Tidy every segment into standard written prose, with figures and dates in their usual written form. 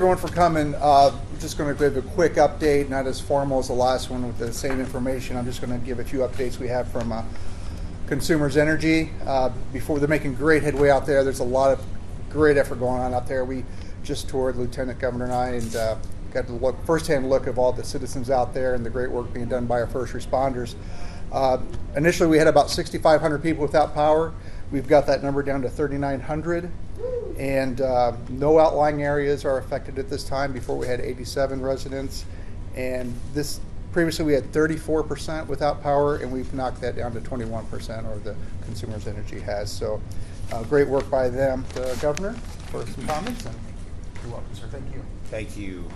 Everyone for coming. Just going to give a quick update, not as formal as the last one with the same information. I'm just going to give a few updates we have from Consumers Energy. Before they're making great headway out there. There's a lot of great effort going on out there. We just toured, Lieutenant Governor and I, and got the firsthand look of all the citizens out there and the great work being done by our first responders. Initially, we had about 6,500 people without power. We've got that number down to 3,900. And no outlying areas are affected at this time. Before we had 87 residents, and previously we had 34% without power, and we've knocked that down to 21%, or the Consumers Energy has. So great work by them. The Governor, for some comments, and you're welcome, sir. Thank you. Thank you,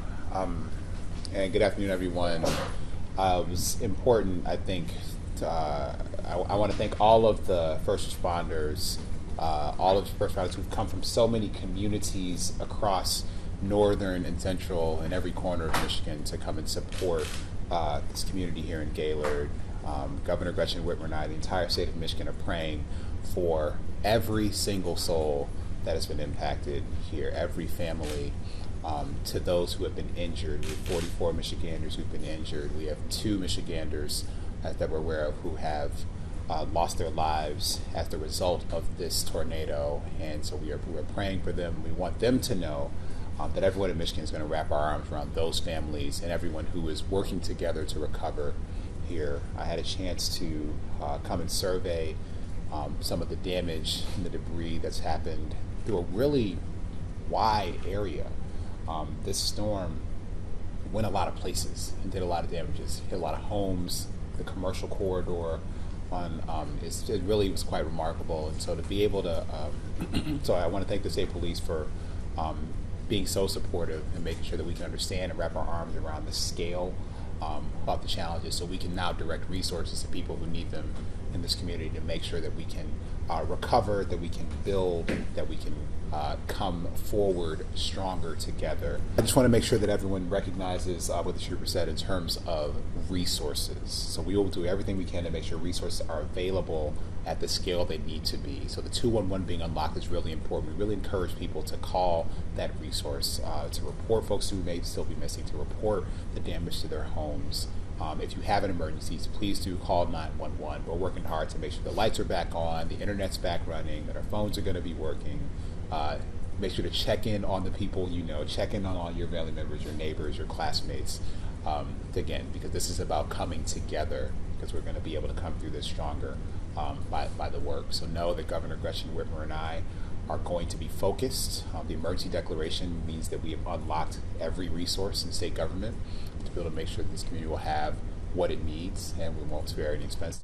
and good afternoon, everyone. It was important, I think, I want to thank all of the first responders, who've come from so many communities across northern and central and every corner of Michigan to come and support this community here in Gaylord. Governor Gretchen Whitmer and I, the entire state of Michigan, are praying for every single soul that has been impacted here, every family. To those who have been injured, we have 44 Michiganders who've been injured. We have 2 Michiganders that we're aware of who have lost their lives as the result of this tornado, and so we're praying for them. We want them to know that everyone in Michigan is going to wrap our arms around those families and everyone who is working together to recover here. I had a chance to come and survey some of the damage and the debris that's happened through a really wide area. This storm went a lot of places and did a lot of damages, hit a lot of homes, the commercial corridor. It really was quite remarkable, and so to be able to, so I want to thank the state police for being so supportive and making sure that we can understand and wrap our arms around the scale of the challenges, so we can now direct resources to people who need them in this community to make sure that we can recover, that we can build, that we can come forward stronger together. I just want to make sure that everyone recognizes what the trooper said in terms of resources. So we will do everything we can to make sure resources are available at the scale they need to be. So the 211 being unlocked is really important. We really encourage people to call that resource, to report folks who may still be missing, to report the damage to their homes. If you have an emergency, please do call 911. We're working hard to make sure the lights are back on, the internet's back running, that our phones are going to be working. Make sure to check in on the people you know, check in on all your family members, your neighbors, your classmates, again, because this is about coming together, because we're going to be able to come through this stronger by the work. So know that Governor Gretchen Whitmer and I are going to be focused. The emergency declaration means that we have unlocked every resource in state government to be able to make sure that this community will have what it needs, and we won't spare any expense.